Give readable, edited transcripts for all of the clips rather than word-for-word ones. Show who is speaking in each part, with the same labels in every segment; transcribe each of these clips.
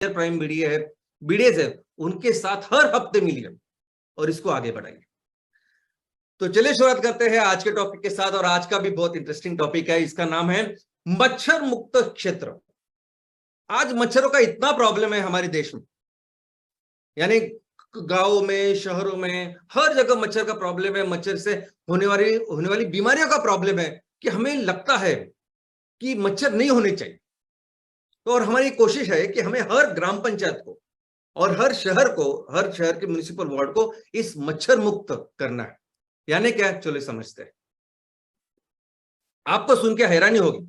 Speaker 1: Prime BDS है, उनके साथ हर हफ्ते मिलिए और इसको आगे बढ़ाइए। तो चलिए शुरुआत करते हैं आज के टॉपिक के साथ, और आज का भी बहुत इंटरेस्टिंग टॉपिक है। इसका नाम है मच्छर मुक्त क्षेत्र। आज मच्छरों का इतना प्रॉब्लम है हमारे देश में, यानी गांवों में, शहरों में, हर जगह मच्छर का प्रॉब्लम है। मच्छर से होने वाली बीमारियों का प्रॉब्लम है कि हमें लगता है कि मच्छर नहीं होने चाहिए। तो और हमारी कोशिश है कि हमें हर ग्राम पंचायत को और हर शहर के म्युनिसिपल वार्ड को इस मच्छर मुक्त करना है। यानी क्या, चलो समझते हैं। आपको सुन के हैरानी होगी,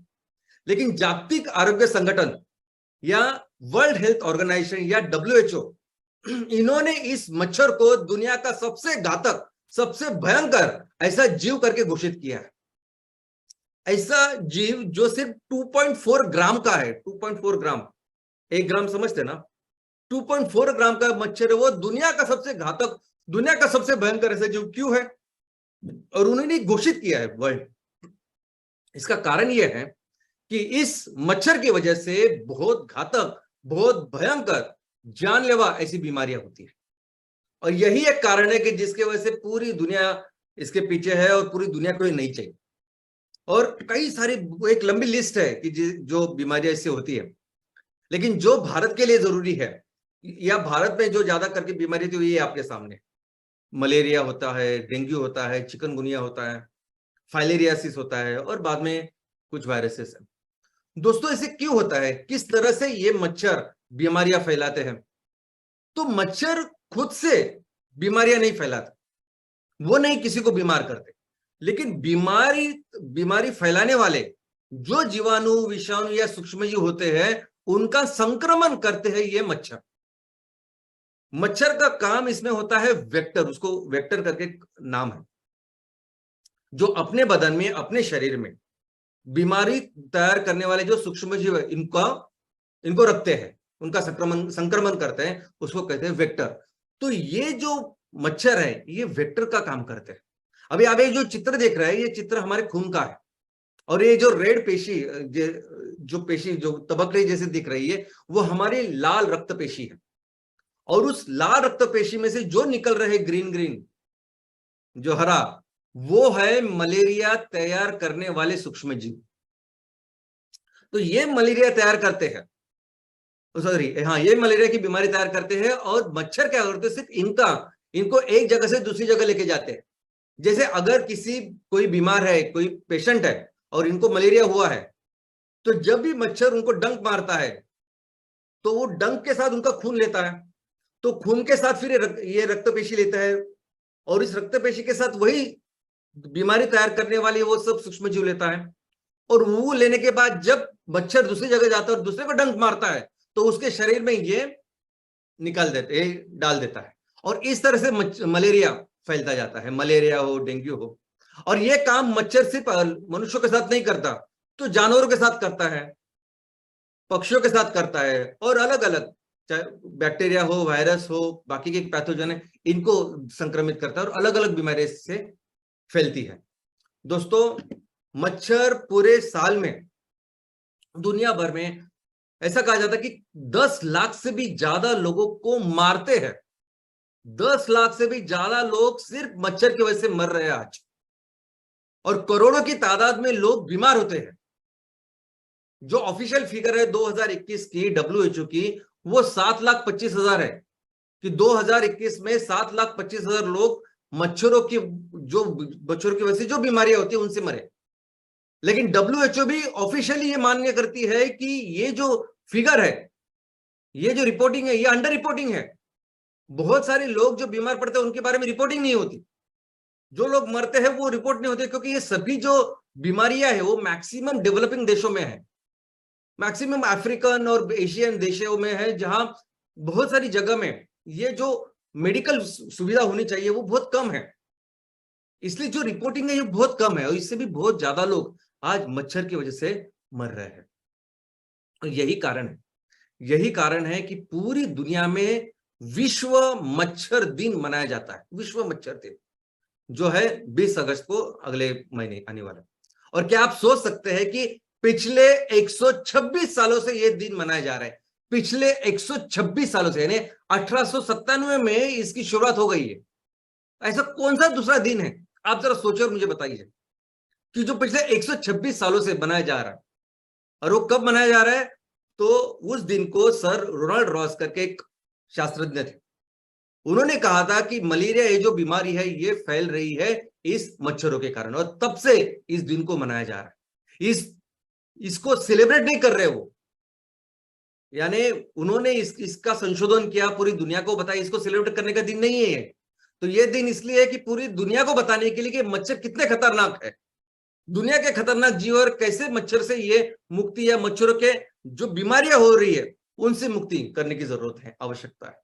Speaker 1: लेकिन जागतिक आरोग्य संगठन या वर्ल्ड हेल्थ ऑर्गेनाइजेशन या WHO, इन्होंने इस मच्छर को दुनिया का सबसे घातक, सबसे भयंकर ऐसा जीव करके घोषित किया है। ऐसा जीव जो सिर्फ 2.4 ग्राम का है। 2.4 ग्राम, 1 ग्राम समझते ना। 2.4 ग्राम का मच्छर है वो, दुनिया का सबसे घातक, दुनिया का सबसे भयंकर ऐसा जीव क्यों है, और उन्होंने घोषित किया है वर्ल्ड। इसका कारण यह है कि इस मच्छर की वजह से बहुत घातक, बहुत भयंकर, जानलेवा ऐसी बीमारियां होती है। और यही एक कारण है कि जिसके वजह से पूरी दुनिया इसके पीछे है और पूरी दुनिया को ये नहीं चाहिए। और कई सारी, एक लंबी लिस्ट है कि जो बीमारियां इससे होती है। लेकिन जो भारत के लिए जरूरी है, या भारत में जो ज्यादा करके बीमारी थी, ये आपके सामने मलेरिया होता है, डेंगू होता है, चिकनगुनिया होता है, फाइलेरियासिस होता है, और बाद में कुछ वायरसेस है। दोस्तों, ऐसे क्यों होता है, किस तरह से ये मच्छर बीमारियां फैलाते हैं? तो मच्छर खुद से बीमारियां नहीं फैलाते, वो नहीं किसी को बीमार करते, लेकिन बीमारी फैलाने वाले जो जीवाणु, विषाणु या सूक्ष्मजीव होते हैं, उनका संक्रमण करते हैं ये मच्छर। मच्छर का काम इसमें होता है वेक्टर, उसको वेक्टर करके नाम है, जो अपने बदन में, अपने शरीर में बीमारी तैयार करने वाले जो सूक्ष्मजीव है, इनको रखते हैं, उनका संक्रमण करते हैं, उसको कहते हैं वेक्टर। तो ये जो मच्छर है, ये वेक्टर का काम करते हैं। अभी आप ये जो चित्र देख रहे हैं, ये चित्र हमारे खून का है, और ये जो रेड पेशी, जो तबकड़ी जैसे दिख रही है, वो हमारी लाल रक्त पेशी है। और उस लाल रक्त पेशी में से जो निकल रहे ग्रीन, जो हरा, वो है मलेरिया तैयार करने वाले सूक्ष्मजीव। तो ये मलेरिया तैयार करते हैं, ये मलेरिया की बीमारी तैयार करते हैं। और मच्छर क्या करते हैं, सिर्फ इनको एक जगह से दूसरी जगह लेके जाते हैं। जैसे अगर कोई बीमार है, कोई पेशेंट है और इनको मलेरिया हुआ है, तो जब भी मच्छर उनको डंक मारता है, तो वो डंक के साथ उनका खून लेता है, तो खून के साथ फिर ये रक्तपेशी लेता है, और इस रक्तपेशी के साथ वही बीमारी तैयार करने वाली वो सब सूक्ष्मजीव लेता है। और वो लेने के बाद जब मच्छर दूसरी जगह जाता है और दूसरे को डंक मारता है, तो उसके शरीर में ये डाल देता है, और इस तरह से मलेरिया फैलता जाता है, मलेरिया हो, डेंगू हो। और ये काम मच्छर सिर्फ मनुष्यों के साथ नहीं करता, तो जानवरों के साथ करता है, पक्षियों के साथ करता है, और अलग अलग, चाहे बैक्टीरिया हो, वायरस हो, बाकी के पैथोजन है, इनको संक्रमित करता है, और अलग अलग बीमारी से फैलती है। दोस्तों, मच्छर पूरे साल में दुनिया भर में ऐसा कहा जाता है कि 10 लाख से भी ज्यादा लोगों को मारते हैं। 10 लाख से भी ज्यादा लोग सिर्फ मच्छर की वजह से मर रहे हैं आज, और करोड़ों की तादाद में लोग बीमार होते हैं। जो ऑफिशियल फिगर है 2021 की WHO की, वो 7,25,000 है, कि 2021 में 7,25,000 लोग मच्छरों की वजह से जो बीमारियां होती है उनसे मरे। लेकिन WHO भी ऑफिशियली ये मान्य करती है कि ये जो फिगर है, ये जो रिपोर्टिंग है, ये अंडर रिपोर्टिंग है। बहुत सारे लोग जो बीमार पड़ते हैं उनके बारे में रिपोर्टिंग नहीं होती, जो लोग मरते हैं वो रिपोर्ट नहीं होते, क्योंकि ये सभी जो बीमारियां है वो मैक्सिमम डेवलपिंग देशों में है, मैक्सिमम अफ्रीकन और एशियन देशों में है, जहां बहुत सारी जगह में ये जो मेडिकल सुविधा होनी चाहिए वो बहुत कम है। इसलिए जो रिपोर्टिंग है ये बहुत कम है, और इससे भी बहुत ज्यादा लोग आज मच्छर की वजह से मर रहे हैं। और यही कारण है कि पूरी दुनिया में विश्व मच्छर दिन मनाया जाता है। विश्व मच्छर दिन जो है 20 अगस्त को, अगले महीने आने वाला। और क्या आप सोच सकते हैं कि पिछले 126 सालों से यह दिन मनाया जा रहा है? पिछले 126 सालों से, यानी 1897 में इसकी शुरुआत हो गई है। ऐसा कौन सा दूसरा दिन है, आप जरा सोचो और मुझे बताइए, कि जो पिछले 126 सालों से बनाया जा रहा है। और वो कब मनाया जा रहा है, तो उस दिन को सर रोनाल्ड रॉस करके एक शास्त्रज्ञ थे, उन्होंने कहा था कि मलेरिया ये जो बीमारी है ये फैल रही है इस मच्छरों के कारण, और तब से इस दिन को मनाया जा रहा है। इसको सेलिब्रेट नहीं कर रहे वो, यानी उन्होंने इसका संशोधन किया, पूरी दुनिया को बताया, इसको सेलिब्रेट करने का दिन नहीं है ये। तो ये दिन इसलिए है कि पूरी दुनिया को बताने के लिए कि मच्छर कितने खतरनाक है, दुनिया के खतरनाक जीव, और कैसे मच्छर से ये मुक्ति या मच्छरों के जो बीमारियां हो रही है उनसे मुक्ति करने की जरूरत है, आवश्यकता है।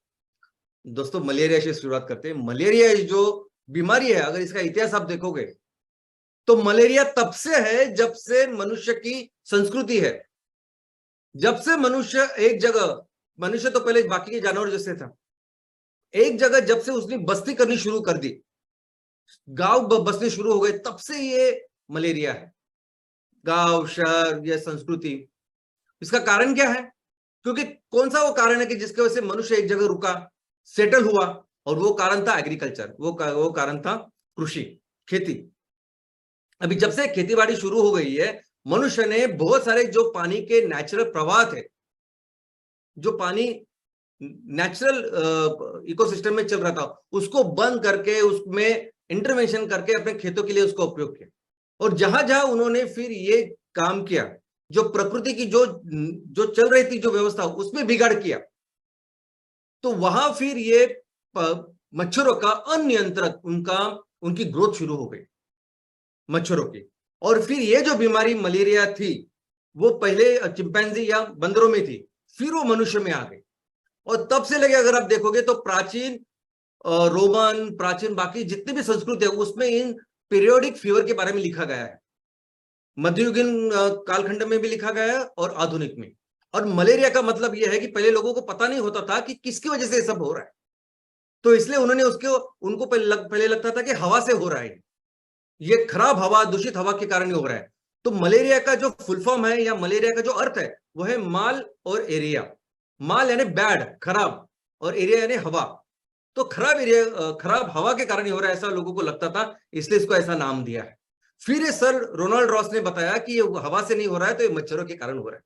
Speaker 1: दोस्तों, मलेरिया से शुरुआत करते हैं। मलेरिया जो बीमारी है, अगर इसका इतिहास आप देखोगे तो मलेरिया तब से है जब से मनुष्य की संस्कृति है, जब से मनुष्य एक जगह, मनुष्य तो पहले बाकी के जानवर जैसे था, एक जगह जब से उसने बस्ती करनी शुरू कर दी, गांव बसने शुरू हो गए, तब से ये मलेरिया है। गांव, शहर, ये संस्कृति, इसका कारण क्या है? क्योंकि कौन सा वो कारण है कि जिसकी वजह से मनुष्य एक जगह रुका, सेटल हुआ, और वो कारण था एग्रीकल्चर, वो कारण था कृषि, खेती। अभी जब से खेतीबाड़ी शुरू हो गई है, मनुष्य ने बहुत सारे जो पानी के नेचुरल प्रवाह थे, जो पानी नेचुरल इकोसिस्टम में चल रहा था, उसको बंद करके उसमें इंटरवेंशन करके अपने खेतों के लिए उसका उपयोग किया। और जहां जहां उन्होंने फिर ये काम किया, जो प्रकृति की जो चल रही थी जो व्यवस्था, उसमें बिगाड़ किया, तो वहां फिर ये मच्छरों का अनियंत्रित उनकी ग्रोथ शुरू हो गई, मच्छरों की। और फिर ये जो बीमारी मलेरिया थी, वो पहले चिंपैंजी या बंदरों में थी, फिर वो मनुष्य में आ गई। और तब से लगे, अगर आप देखोगे तो प्राचीन रोमन, प्राचीन बाकी जितनी भी संस्कृति है, उसमें इन पीरियोडिक फीवर के बारे में लिखा गया है। मध्ययुगीन कालखंड में भी लिखा गया है और आधुनिक में। और मलेरिया का मतलब यह है कि पहले लोगों को पता नहीं होता था कि किसकी वजह से ये सब हो रहा है, तो इसलिए उनको पहले लगता था कि हवा से हो रहा है, ये खराब हवा, दूषित हवा के कारण ही हो रहा है। तो मलेरिया का जो फुल फॉर्म है, या मलेरिया का जो अर्थ है, वो है माल और एरिया। माल यानी बैड, खराब, और एरिया यानी हवा। तो खराब हवा के कारण ही हो रहा है, ऐसा लोगों को लगता था, इसलिए इसको ऐसा नाम दिया है। फिर ये सर रोनाल्ड रॉस ने बताया कि ये हवा से नहीं हो रहा है, तो ये मच्छरों के कारण हो रहा है।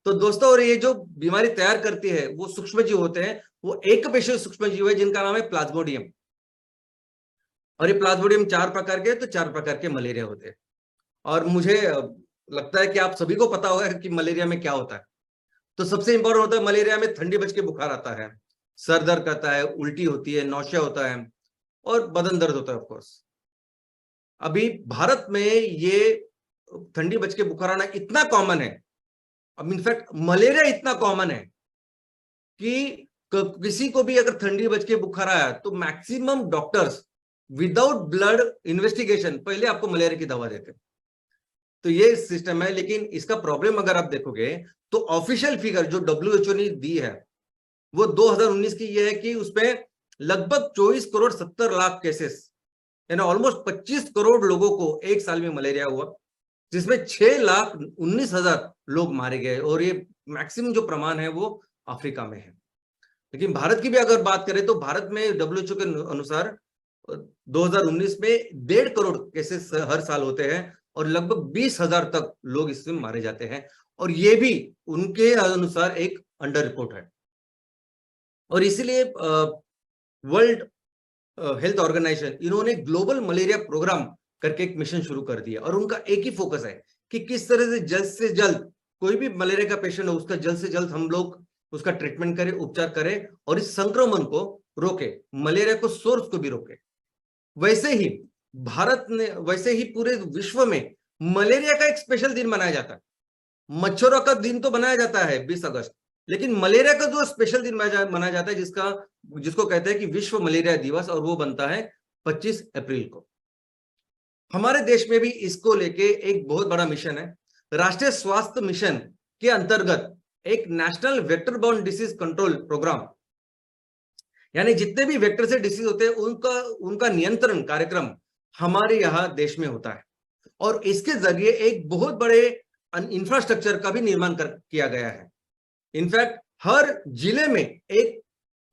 Speaker 1: तो दोस्तों, और ये जो बीमारी तैयार करती है वो सूक्ष्म जीव होते हैं, वो एक पेशीय सूक्ष्म जीव है जिनका नाम है प्लाज्मोडियम। और ये प्लाज्मोडियम 4 प्रकार के, तो 4 प्रकार के मलेरिया होते हैं। और मुझे लगता है कि आप सभी को पता होगा कि मलेरिया में क्या होता है। तो सबसे इंपॉर्टेंट होता है मलेरिया में ठंडी बच के बुखार आता है, सर दर्द करता है, उल्टी होती है, नौशिया होता है, और बदन दर्द होता है ऑफकोर्स। अभी भारत में ये ठंडी बच के बुखार आना इतना कॉमन है, अब इनफैक्ट मलेरिया इतना कॉमन है कि किसी को भी अगर ठंडी बच के बुखार आया तो maximum doctors without blood investigation पहले आपको मलेरिया की दवा देते हैं। तो ये सिस्टम है। लेकिन इसका प्रॉब्लम अगर आप देखोगे तो ऑफिशियल फिगर जो WHO ने दी है वो 2019 की ये है कि उसमें लगभग 24 करोड़ 70 लाख केसेस, यानी ऑलमोस्ट 25 करोड़ लोगों को एक साल में मलेरिया हुआ, जिसमें 6,19,000 लोग मारे गए। और ये मैक्सिमम जो प्रमाण है वो अफ्रीका में है। लेकिन भारत की भी अगर बात करें तो भारत में WHO के अनुसार 2019 में 1.5 करोड़ केसेस हर साल होते हैं, और लगभग 20,000 तक लोग इससे मारे जाते हैं। और ये भी उनके अनुसार एक अंडर रिपोर्ट है। और इसीलिए वर्ल्ड हेल्थ ऑर्गेनाइजेशन, इन्होंने ग्लोबल मलेरिया प्रोग्राम करके एक मिशन शुरू कर दिया, और उनका एक ही फोकस है कि किस तरह से जल्द कोई भी मलेरिया का पेशेंट हो, उसका जल्द से जल्द हम लोग उसका ट्रीटमेंट करें, उपचार करें, और इस संक्रमण को रोके, मलेरिया को सोर्स को भी रोके। वैसे ही वैसे ही पूरे विश्व में मलेरिया का एक स्पेशल दिन मनाया जाता है। मच्छरों का दिन तो मनाया जाता है 20 अगस्त, लेकिन मलेरिया का जो स्पेशल दिन मनाया जाता है, जिसको कहते हैं कि विश्व मलेरिया दिवस, और वो बनता है 25 अप्रैल को। हमारे देश में भी इसको लेके एक बहुत बड़ा मिशन है। राष्ट्रीय स्वास्थ्य मिशन के अंतर्गत एक national vector borne disease control programme, यानी जितने भी वेक्टर से डिसीज होते हैं उनका नियंत्रण कार्यक्रम हमारे यहाँ देश में होता है। और इसके जरिए एक बहुत बड़े इंफ्रास्ट्रक्चर का भी निर्माण किया गया है। इनफैक्ट हर जिले में एक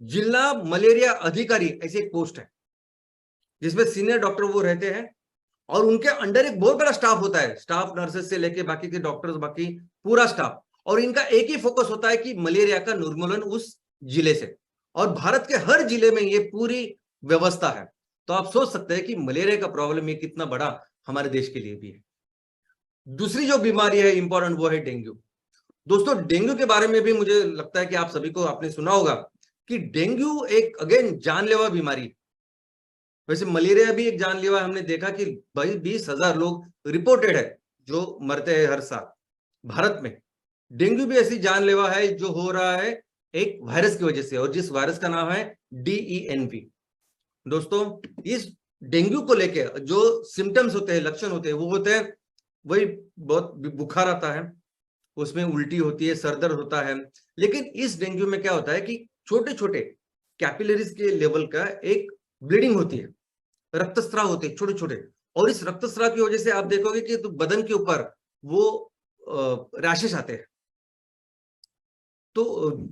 Speaker 1: जिला मलेरिया अधिकारी ऐसी एक पोस्ट है जिसमें सीनियर डॉक्टर वो रहते हैं और उनके अंडर एक बहुत बड़ा स्टाफ होता है, स्टाफ नर्सेस से लेके बाकी के डॉक्टर्स, बाकी पूरा स्टाफ, और इनका एक ही फोकस होता है कि मलेरिया का निर्मूलन उस जिले से। और भारत के हर जिले में ये पूरी व्यवस्था है। तो आप सोच सकते हैं कि मलेरिया का प्रॉब्लम ये कितना बड़ा हमारे देश के लिए भी है। दूसरी जो बीमारी है इंपॉर्टेंट, वो है डेंगू। दोस्तों, डेंगू के बारे में भी मुझे लगता है कि आप सभी को आपने सुना होगा कि डेंगू एक अगेन जानलेवा बीमारी है। वैसे मलेरिया भी एक जानलेवा, हमने देखा कि 20,000 लोग रिपोर्टेड है जो मरते हैं हर साल भारत में। डेंगू भी ऐसी जानलेवा है जो हो रहा है एक वायरस की वजह से, और जिस वायरस का नाम है DENV। दोस्तों, इस डेंगू को लेके जो सिम्टम्स होते हैं, लक्षण होते हैं, वो होते हैं वही बहुत बुखार आता है, उसमें उल्टी होती है, सर दर्द होता है। लेकिन इस डेंगू में क्या होता है कि छोटे छोटे कैपिलरीज के लेवल का एक ब्लीडिंग होती है, रक्तस्राव होते हैं छोटे छोटे, और इस रक्तस्राव की वजह से आप देखोगे कि तो बदन के ऊपर वो रैशेस आते हैं। तो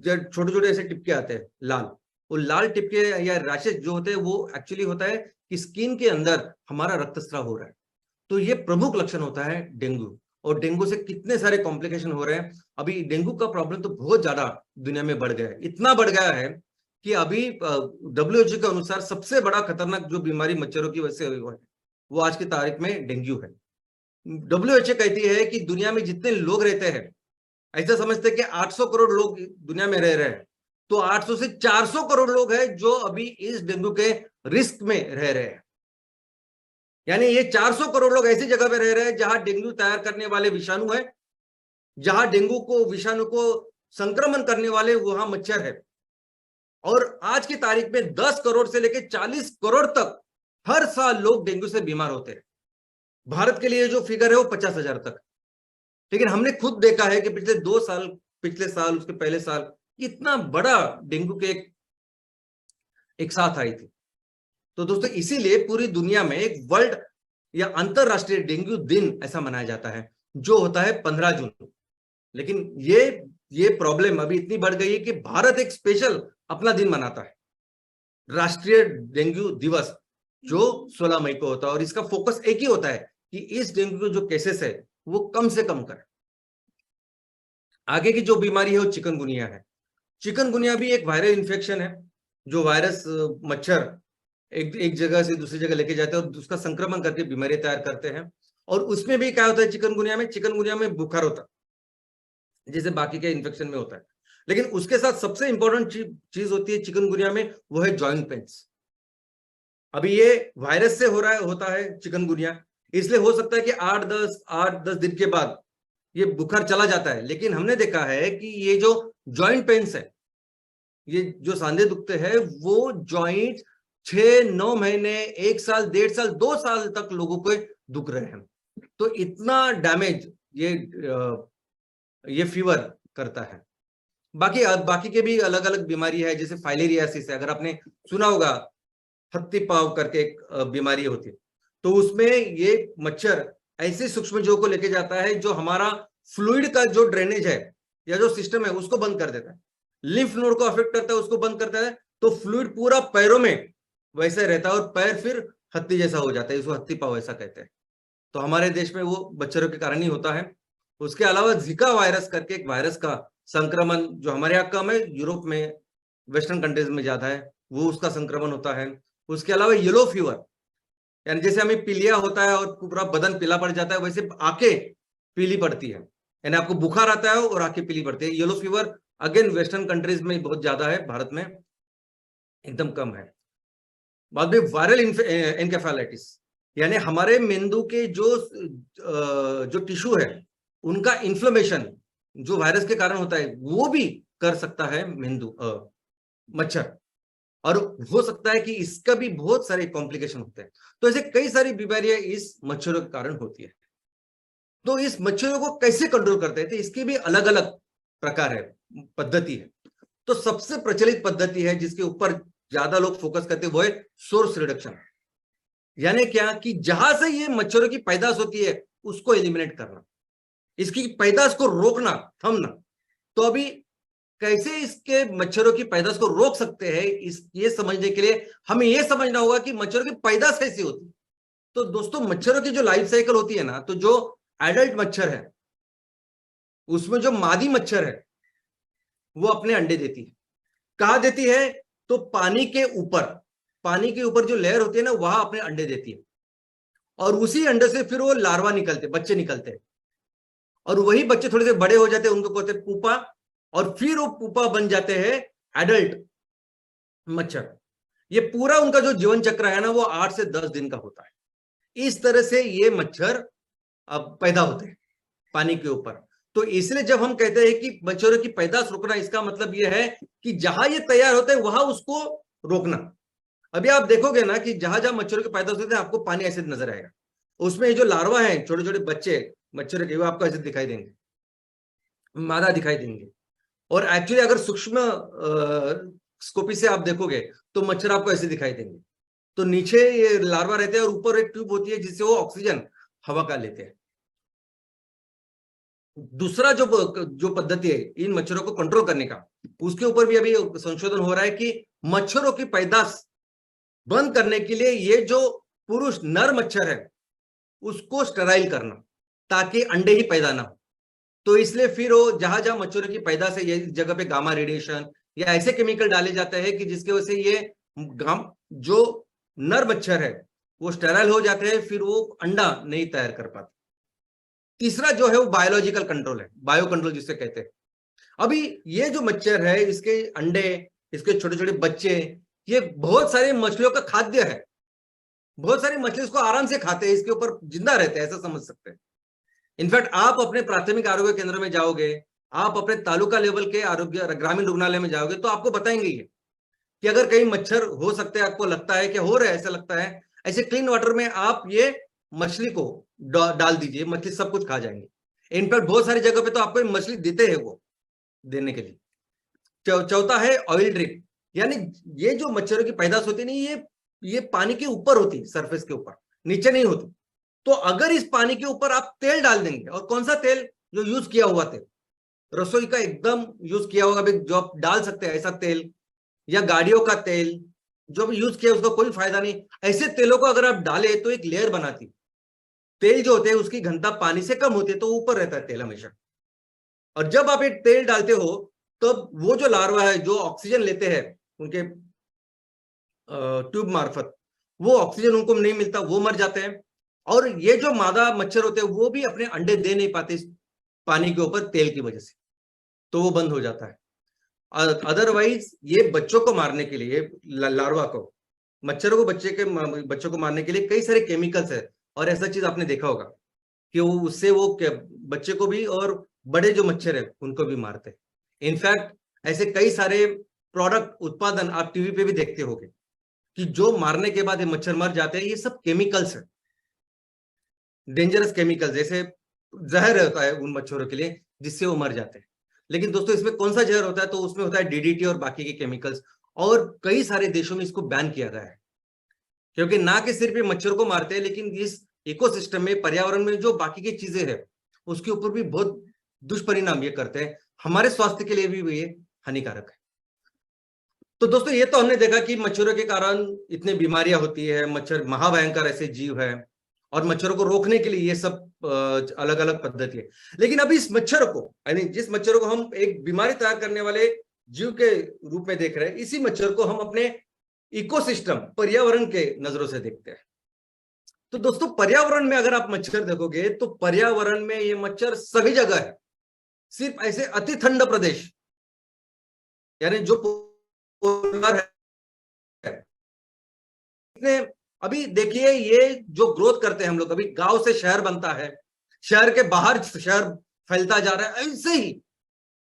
Speaker 1: छोटे छोटे ऐसे टिपके आते हैं लाल, वो लाल टिपके या रैशेस जो होते हैं वो एक्चुअली होता है कि स्किन के अंदर हमारा रक्तस्राव हो रहा है। तो ये प्रमुख लक्षण होता है डेंगू, और डेंगू से कितने सारे कॉम्प्लिकेशन हो रहे हैं। अभी डेंगू का प्रॉब्लम तो बहुत ज्यादा दुनिया में बढ़ गया है, इतना बढ़ गया है कि अभी WHO के अनुसार सबसे बड़ा खतरनाक जो बीमारी मच्छरों की वजह से हुई है वो आज की तारीख में डेंगू है। WHO कहती है कि दुनिया में जितने लोग रहते हैं, ऐसा समझते हैं कि 800 करोड़ लोग दुनिया में रह रहे हैं, तो 800 से 400 करोड़ लोग हैं जो अभी इस डेंगू के रिस्क में रह रहे हैं। यानी ये 400 करोड़ लोग ऐसी जगह पे रह रहे हैं जहां डेंगू तैयार करने वाले विषाणु है, जहां डेंगू को विषाणु को संक्रमण करने वाले वहां मच्छर है। और आज की तारीख में 10 करोड़ से लेकर 40 करोड़ तक हर साल लोग डेंगू से बीमार होते हैं। भारत के लिए जो फिगर है वो 50,000 तक। लेकिन हमने खुद देखा है कि पिछले 2 साल, पिछले साल, उसके पहले साल इतना बड़ा डेंगू के एक साथ आई थी। तो दोस्तों, इसीलिए पूरी दुनिया में एक वर्ल्ड या अंतरराष्ट्रीय डेंगू दिन ऐसा मनाया जाता है जो होता है 15 जून। लेकिन ये प्रॉब्लम अभी इतनी बढ़ गई है कि भारत एक स्पेशल अपना दिन मनाता है, राष्ट्रीय डेंगू दिवस, जो 16 मई को होता है। और इसका फोकस एक ही होता है कि इस डेंगू के जो केसेस है वो कम से कम करें। आगे की जो बीमारी है वो चिकनगुनिया है। चिकनगुनिया भी एक वायरल इन्फेक्शन है, जो वायरस मच्छर एक जगह से दूसरी जगह लेके जाते हैं और उसका संक्रमण करके बीमारी तैयार करते हैं। और उसमें भी क्या होता है, चिकनगुनिया में बुखार होता है जैसे बाकी के इन्फेक्शन में होता है। लेकिन उसके साथ सबसे इंपॉर्टेंट चीज होती है चिकनगुनिया में, वो है जॉइंट पेन्स। अभी ये वायरस से होता है चिकनगुनिया, इसलिए हो सकता है कि 8-10 दिन के बाद ये बुखार चला जाता है। लेकिन हमने देखा है कि ये जो जॉइंट पेन्स है, ये जो सांधे दुखते हैं, वो जॉइंट 6-9 महीने, 1 साल, 1.5 साल, 2 साल तक लोगों को दुख रहे हैं। तो इतना डैमेज ये फीवर करता है। बाकी के भी अलग अलग बीमारी है, जैसे फाइलेरियासिस है, अगर आपने सुना होगा, हत्ती पाव करके एक बीमारी होती है। तो उसमें ये मच्छर ऐसे सूक्ष्मजीवों को लेके जाता है जो हमारा फ्लूइड का जो ड्रेनेज है या जो सिस्टम है उसको बंद कर देता है, लिम्फ नोड को अफेक्ट करता है, उसको बंद करता है। तो फ्लूइड पूरा पैरों में वैसे रहता है और पैर फिर हत्ती जैसा हो जाता है, इसको हत्ती पाव ऐसा कहते हैं। तो हमारे देश में वो मच्छरों के कारण ही होता है। उसके अलावा जिका वायरस करके एक वायरस का संक्रमण जो हमारे यहाँ कम है, यूरोप में, वेस्टर्न कंट्रीज में ज्यादा है, वो उसका संक्रमण होता है। उसके अलावा येलो फीवर, यानी जैसे हमें पीलिया होता है और पूरा बदन पीला पड़ जाता है, वैसे आंखें पीली पड़ती है, यानी आपको बुखार आता है और आंखें पीली पड़ती है। Yellow fever again western countries में बहुत ज्यादा है, भारत में एकदम कम है। बाद में वायरल एनकेफेलाइटिस, यानी हमारे मेंदु के जो टिश्यू है उनका इन्फ्लेमेशन जो वायरस के कारण होता है, वो भी कर सकता है मच्छर, और हो सकता है कि इसका भी बहुत सारे कॉम्प्लिकेशन होते हैं। तो ऐसे कई सारी बीमारियां इस मच्छरों के कारण होती है। तो इस मच्छरों को कैसे कंट्रोल करते हैं, तो इसके भी अलग अलग प्रकार है, पद्धति है। तो सबसे प्रचलित पद्धति है जिसके ऊपर ज्यादा लोग फोकस करते हैं, वो है सोर्स रिडक्शन। यानी क्या कि जहां से ये मच्छरों की पैदाश होती है उसको एलिमिनेट करना, इसकी पैदाश को रोकना, थमना। तो अभी कैसे इसके मच्छरों की पैदाश को रोक सकते हैं, ये समझने के लिए हमें ये समझना होगा कि मच्छरों की पैदाश कैसी होती है। तो दोस्तों मच्छरों की जो लाइफ साइकिल होती है ना, तो जो एडल्ट मच्छर है उसमें जो मादी मच्छर है वो अपने अंडे देती है। कहाँ देती है? तो पानी के ऊपर जो लेयर होती है ना वहां अपने अंडे देती है, और उसी अंडे से फिर वो लार्वा निकलते, बच्चे निकलते हैं, और वही बच्चे थोड़े से बड़े हो जाते हैं, उनको कहते हैं पुपा, और फिर वो पुपा बन जाते हैं एडल्ट मच्छर। ये पूरा उनका जो जीवन चक्र है ना वो 8 से 10 दिन का होता है। इस तरह से ये मच्छर अब पैदा होते हैं पानी के ऊपर। तो इसलिए जब हम कहते हैं कि मच्छरों की पैदाश रोकना, इसका मतलब यह है कि जहां ये तैयार होते हैं वहां उसको रोकना। अभी आप देखोगे ना कि जहां जहां मच्छरों की पैदाश होते हैं आपको पानी ऐसे नजर आएगा, उसमें जो लार्वा है, छोटे छोटे बच्चे मच्छर के, वो आपको ऐसे दिखाई देंगे, मादा दिखाई देंगे। और एक्चुअली अगर सूक्ष्म स्कोपी से आप देखोगे तो मच्छर आपको ऐसे दिखाई देंगे। तो नीचे ये लार्वा रहते हैं और ऊपर एक ट्यूब होती है जिससे वो ऑक्सीजन हवा का लेते हैं। दूसरा जो पद्धति है इन मच्छरों को कंट्रोल करने का, उसके ऊपर भी अभी संशोधन हो रहा है कि मच्छरों की पैदाश बंद करने के लिए ये जो पुरुष नर मच्छर है उसको स्टेराइल करना, ताकि अंडे ही पैदा ना हो। तो इसलिए फिर वो जहां जहां मच्छरों की पैदाश है, ये जगह पे गामा रेडिएशन या ऐसे केमिकल डाले जाते हैं कि जिसकी वजह से ये जो नर मच्छर है वो स्टेराइल हो जाते हैं, फिर वो अंडा नहीं तैयार कर पाते। तीसरा जो है वो बायोलॉजिकल कंट्रोल है, बायो कंट्रोल जिसे कहते हैं। अभी ये जो मच्छर है, इसके अंडे, इसके छोटे छोटे बच्चे, ये बहुत सारी मछलियों का खाद्य है। बहुत सारी मछली इसको आराम से खाते हैं, इसके ऊपर जिंदा रहते हैं, ऐसा समझ सकते हैं। इनफैक्ट आप अपने प्राथमिक आरोग्य केंद्र में जाओगे, आप अपने तालुका लेवल के आरोग्य ग्रामीण रुग्णालय में जाओगे तो आपको बताएंगे ये कि अगर कहीं मच्छर हो सकते हैं, आपको लगता है कि हो रहा है, ऐसा लगता है, ऐसे क्लीन वाटर में आप ये मछली को डाल दीजिए, मछली सब कुछ खा जाएंगे। इनफैक्ट बहुत सारी जगह पे तो आपको मछली देते हैं वो देने के लिए। चौथा है ऑयल ड्रिप, यानी ये जो मच्छरों की पैदाश होती है ये पानी के ऊपर होती है, सरफेस के ऊपर, नीचे नहीं होती। तो अगर इस पानी के ऊपर आप तेल डाल देंगे, और कौन सा तेल? जो यूज किया हुआ तेल, रसोई का एकदम यूज किया हुआ जो आप डाल सकते हैं ऐसा तेल, या गाड़ियों का तेल जो भी यूज किया उसका कोई फायदा नहीं। ऐसे तेलों को अगर आप डाले तो एक लेयर बनाती, तेल जो होते हैं उसकी घनता पानी से कम होती है, तो ऊपर रहता है तेल हमेशा। और जब आप एक तेल डालते हो तो वो जो लार्वा है जो ऑक्सीजन लेते हैं उनके ट्यूब मार्फत, वो ऑक्सीजन उनको नहीं मिलता, वो मर जाते हैं। और ये जो मादा मच्छर होते हैं वो भी अपने अंडे दे नहीं पाते इस पानी के ऊपर तेल की वजह से, तो वो बंद हो जाता है। अदरवाइज ये बच्चों को मारने के लिए, लार्वा को, मच्छरों को बच्चों को मारने के लिए कई सारे केमिकल्स है। और ऐसा चीज आपने देखा होगा कि उससे वो बच्चे को भी और बड़े जो मच्छर है उनको भी मारते हैं। इनफैक्ट ऐसे कई सारे प्रोडक्ट उत्पादन आप टीवी पे भी देखते होंगे कि जो मारने के बाद ये मच्छर मर जाते हैं, ये सब केमिकल्स है, डेंजरस केमिकल, जैसे जहर होता है उन मच्छरों के लिए जिससे वो मर जाते हैं। लेकिन दोस्तों इसमें कौन सा जहर होता है? तो उसमें होता है डीडीटी और बाकी के केमिकल्स, और कई सारे देशों में इसको बैन किया गया है, क्योंकि ना कि सिर्फ ये मच्छर को मारते हैं, लेकिन इस इकोसिस्टम में, पर्यावरण में जो बाकी की चीजें हैं उसके ऊपर भी बहुत दुष्परिणाम ये करते हैं। हमारे स्वास्थ्य के लिए भी ये हानिकारक है। तो दोस्तों ये तो हमने देखा कि मच्छरों के कारण इतनी बीमारियां होती है, मच्छर महाभयंकर ऐसे जीव है, और मच्छरों को रोकने के लिए ये सब अलग अलग पद्धति है। लेकिन अभी इस मच्छर को, यानी जिस मच्छरों को हम एक बीमारी तैयार करने वाले जीव के रूप में देख रहे हैं, इसी मच्छर को हम अपने इकोसिस्टम, पर्यावरण के नजरों से देखते हैं। तो दोस्तों पर्यावरण में अगर आप मच्छर देखोगे तो पर्यावरण में ये मच्छर सभी जगह है। सिर्फ ऐसे अति ठंडा प्रदेश, यानी जो पोलर है, अभी देखिए ये जो ग्रोथ करते हैं हम लोग, अभी गांव से शहर बनता है, शहर के बाहर शहर फैलता जा रहा है, ऐसे ही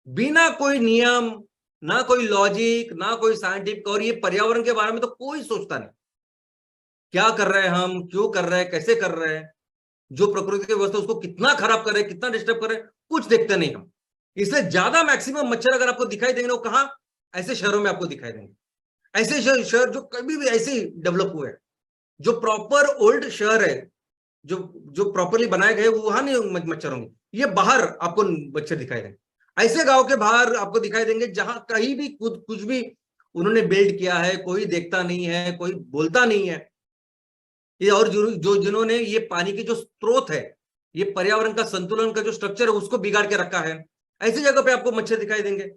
Speaker 1: बिना कोई नियम, ना कोई लॉजिक, ना कोई साइंटिफिक, और ये पर्यावरण के बारे में तो कोई सोचता नहीं, क्या कर रहे हैं हम, क्यों कर रहे हैं, कैसे कर रहे हैं, जो प्रकृति की व्यवस्था उसको कितना खराब कर रहे हैं, कितना डिस्टर्ब कर रहे हैं, कुछ देखते नहीं हम। इसलिए ज्यादा मैक्सिमम मच्छर अगर आपको दिखाई देंगे वो कहां? ऐसे शहरों में आपको दिखाई देंगे, ऐसे शहर जो कभी भी ऐसे ही डेवलप हुए हैं, जो प्रॉपर ओल्ड शहर है, जो प्रॉपरली बनाए गए, वहां नहीं मच्छर होंगे, ये बाहर आपको मच्छर दिखाई देंगे। ऐसे गांव के बाहर आपको दिखाई देंगे जहां कहीं भी कुछ भी उन्होंने बिल्ड किया है, कोई देखता नहीं है, कोई बोलता नहीं है। ये और जो जिन्होंने ये पानी के जो स्रोत है, ये पर्यावरण का संतुलन का जो स्ट्रक्चर है, उसको बिगाड़ के रखा है। ऐसी जगह पे आपको मच्छर दिखाई देंगे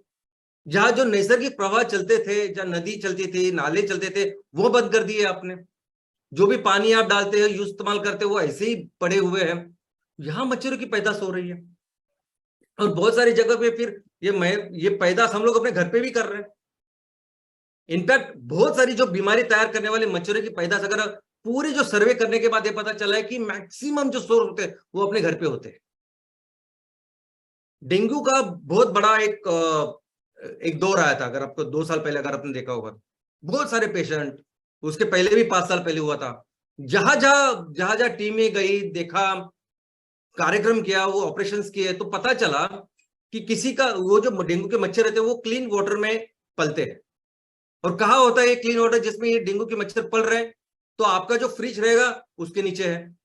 Speaker 1: जहां जो नैसर्गिक प्रवाह चलते थे, जहां नदी चलती थी, नाले चलते थे, वो बंद कर दिए आपने। जो भी पानी आप डालते हैं, यूज इस्तेमाल करते हो, वो ऐसे ही पड़े हुए हैं। यहां मच्छरों की पैदाश हो रही है। और बहुत सारी जगह पे फिर ये पैदाश हम लोग अपने घर पे भी कर रहे हैं। इनफैक्ट बहुत सारी जो बीमारी तैयार करने वाले मच्छरों की पैदाश अगर पूरी जो सर्वे करने के बाद ये पता चला है कि मैक्सिमम जो सोर्स होते हैं वो अपने घर पे होते हैं। डेंगू का बहुत बड़ा एक दौर आया था, अगर आपको 2 साल पहले अगर आपने देखा होगा, बहुत सारे पेशेंट, उसके पहले भी 5 साल पहले हुआ था। जहां जहां टीमें गई, देखा, कार्यक्रम किया, वो ऑपरेशन किए, तो पता चला कि किसी का वो जो डेंगू के मच्छर रहते हैं वो क्लीन वाटर में पलते हैं। और कहा होता है क्लीन वाटर जिसमें ये डेंगू के मच्छर पल रहे हैं, तो आपका जो फ्रिज रहेगा उसके नीचे है,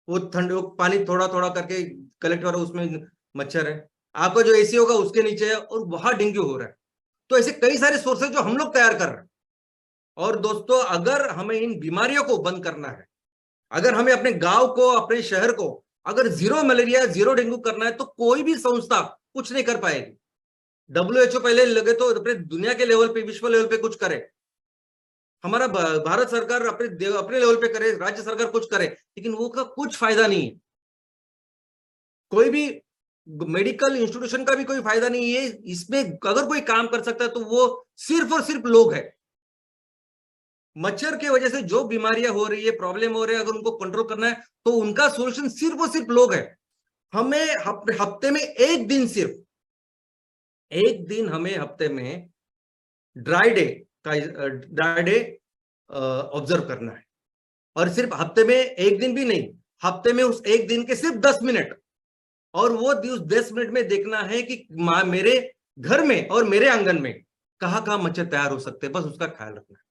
Speaker 1: वो ठंडे पानी थोड़ा थोड़ा करके कलेक्ट हो रहा है, उसमें मच्छर है। आपका जो एसी होगा उसके नीचे है और वहां डेंगू हो रहा है। तो ऐसे कई सारे सोर्सेज जो हम लोग तैयार कर रहे हैं। और दोस्तों, अगर हमें इन बीमारियों को बंद करना है, अगर हमें अपने गांव को, अपने शहर को अगर जीरो मलेरिया, जीरो डेंगू करना है, तो कोई भी संस्था कुछ नहीं कर पाएगी। WHO पहले लगे तो अपने दुनिया के लेवल पे, विश्व लेवल पे कुछ करे, हमारा भारत सरकार अपने लेवल पे करे, राज्य सरकार कुछ करे, लेकिन वो का कुछ फायदा नहीं है। कोई भी मेडिकल इंस्टीट्यूशन का भी कोई फायदा नहीं है। इसमें अगर कोई काम कर सकता है तो वो सिर्फ और सिर्फ लोग है। मच्छर की वजह से जो बीमारियां हो रही है, प्रॉब्लम हो रही है, अगर उनको कंट्रोल करना है तो उनका सॉल्यूशन सिर्फ और सिर्फ लोग है। हमें हफ्ते में एक दिन, सिर्फ एक दिन हमें हफ्ते में ड्राई डे ऑब्जर्व करना है। और सिर्फ हफ्ते में एक दिन भी नहीं, हफ्ते में उस एक दिन के सिर्फ 10 मिनट, और वो उस 10 मिनट में देखना है कि मेरे घर में और मेरे आंगन में कहां कहां मच्छर तैयार हो सकते हैं, बस उसका ख्याल रखना है।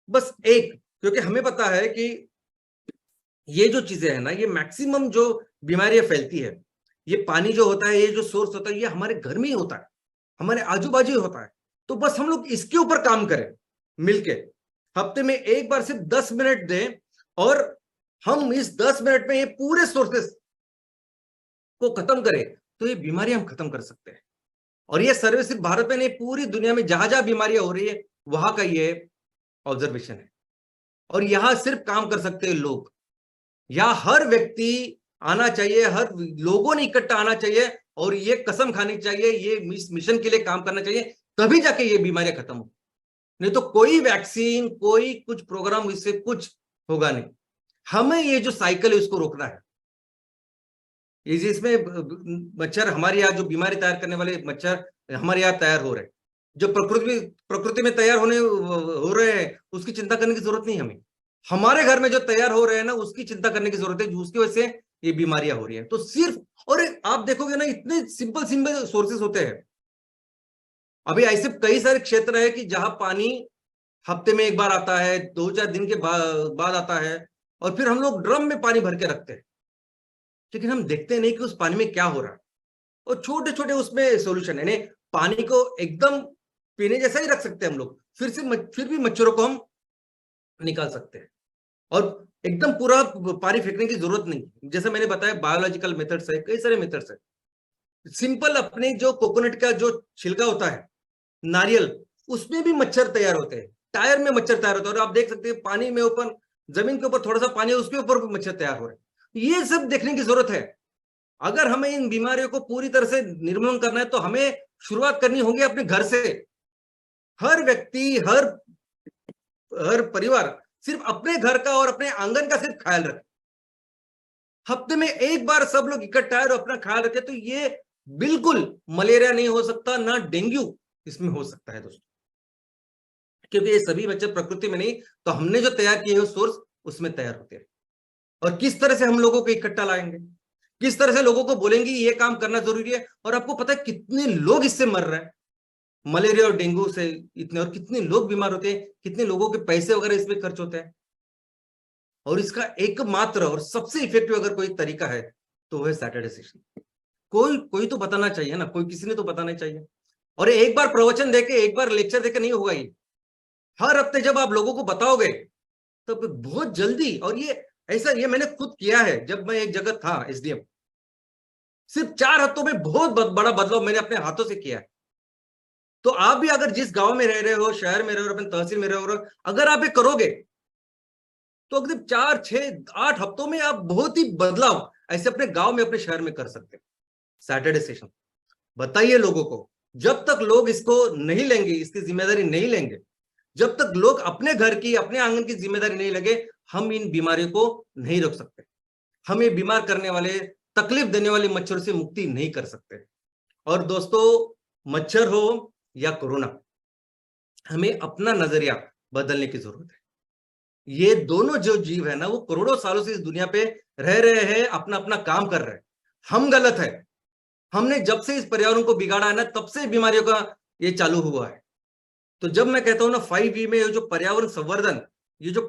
Speaker 1: बस एक, क्योंकि हमें पता है कि ये जो चीजें है ना, ये मैक्सिमम जो बीमारियां फैलती है, ये पानी जो होता है, ये जो सोर्स होता है, ये हमारे घर में ही होता है, हमारे आजू बाजू ही होता है। तो बस हम लोग इसके ऊपर काम करें मिलके, हफ्ते में एक बार सिर्फ 10 मिनट दें, और हम इस 10 मिनट में ये पूरे सोर्सेस को खत्म करें, तो ये बीमारियां हम खत्म कर सकते हैं। और ये सर्वे सिर्फ भारत में नहीं, पूरी दुनिया में जहां जहां बीमारियां हो रही है वहां का ये ऑब्जर्वेशन है। और यहां सिर्फ काम कर सकते हैं लोग, यहाँ हर व्यक्ति आना चाहिए, हर लोगों ने इकट्ठा आना चाहिए, और ये कसम खानी चाहिए, ये इस मिशन के लिए काम करना चाहिए, तभी जाके ये बीमारियां खत्म हो। नहीं तो कोई वैक्सीन, कोई कुछ प्रोग्राम, इससे कुछ होगा नहीं। हमें ये जो साइकिल है उसको रोकना है। इसमें मच्छर हमारे यहाँ, जो बीमारी तैयार करने वाले मच्छर हमारे यहाँ तैयार हो रहे हैं, जो प्रकृति में तैयार हो रहे हैं, उसकी चिंता करने की जरूरत नहीं हमें। हमारे घर में जो तैयार हो रहे हैं ना, उसकी चिंता करने की जरूरत है, उसकी वजह से ये बीमारियां हो रही है। तो सिर्फ, और आप देखोगे ना, इतने सिंपल सिंपल सोर्सेस होते हैं। अभी ऐसे कई सारे क्षेत्र है कि जहां पानी हफ्ते में एक बार आता है, 2-4 दिन के बाद आता है, और फिर हम लोग ड्रम में पानी भर के रखते हैं, लेकिन हम देखते नहीं कि उस पानी में क्या हो रहा है। और छोटे छोटे उसमें सोल्यूशन है, पानी को एकदम पीने जैसा ही रख सकते हैं हम लोग, फिर भी मच्छरों को हम निकाल सकते हैं। और एकदम पूरा पानी फेंकने की जरूरत नहीं, जैसे मैंने बताया बायोलॉजिकल मेथड्स है, कई सारे मेथड्स है। सिंपल, अपने जो कोकोनट का जो छिलका होता है, नारियल, उसमें भी मच्छर तैयार होते हैं, टायर में मच्छर तैयार होता है, और आप देख सकते हैं पानी में ऊपर, जमीन के ऊपर थोड़ा सा पानी है, उसके ऊपर भी मच्छर तैयार हो रहे हैं। ये सब देखने की जरूरत है। अगर हमें इन बीमारियों को पूरी तरह से निर्मूलन करना है तो हमें शुरुआत करनी होगी अपने घर से। हर व्यक्ति, हर परिवार सिर्फ अपने घर का और अपने आंगन का सिर्फ ख्याल रखे। हफ्ते में एक बार सब लोग इकट्ठा और अपना ख्याल रखे, तो ये बिल्कुल मलेरिया नहीं हो सकता, ना डेंगू इसमें हो सकता है दोस्तों, क्योंकि ये सभी मच्छर प्रकृति में नहीं, तो हमने जो तैयार किए हैं सोर्स, उसमें तैयार होते हैं। और किस तरह से हम लोगों को इकट्ठा लाएंगे, किस तरह से लोगों को बोलेंगे ये काम करना जरूरी है। और आपको पता है कितने लोग इससे मर रहे हैं, मलेरिया और डेंगू से इतने, और कितने लोग बीमार होते हैं, कितने लोगों के पैसे वगैरह इसमें खर्च होते हैं। और इसका एकमात्र और सबसे इफेक्टिव अगर कोई तरीका है तो वह सैटरडे सेशन। कोई तो बताना चाहिए ना, कोई किसी ने तो बताना चाहिए। और एक बार प्रवचन देके, एक बार लेक्चर देके नहीं होगा ये। हर हफ्ते जब आप लोगों को बताओगे तो बहुत जल्दी, और ये ऐसा, ये मैंने खुद किया है। जब मैं एक जगह था एसडीएम, सिर्फ 4 हफ्तों में बहुत बड़ा बदलाव मैंने अपने हाथों से किया है। तो आप भी अगर जिस गांव में रह रहे हो, शहर में रह रहे हो, अपने तहसील में रह रहे हो, अगर आप ये करोगे तो अगर 4, 6, 8 हफ्तों में आप बहुत ही बदलाव ऐसे अपने गांव में, अपने शहर में कर सकते हो। सैटरडे सेशन बताइए लोगों को। जब तक लोग इसको नहीं लेंगे, इसकी जिम्मेदारी नहीं लेंगे, जब तक लोग अपने घर की, अपने आंगन की जिम्मेदारी नहीं लगे, हम इन बीमारियों को नहीं रोक सकते। हम ये बीमार करने वाले, तकलीफ देने वाले मच्छरों से मुक्ति नहीं कर सकते। और दोस्तों, मच्छर हो या कोरोना, हमें अपना नजरिया बदलने की जरूरत है। ये दोनों जो जीव है ना, वो करोड़ों सालों से इस दुनिया पे रह रहे हैं, अपना अपना काम कर रहे हैं। हम गलत है। हमने जब से इस पर्यावरण को बिगाड़ा है ना, तब से बीमारियों का ये चालू हुआ है। तो जब मैं कहता हूं ना 5E में, ये जो पर्यावरण संवर्धन, ये जो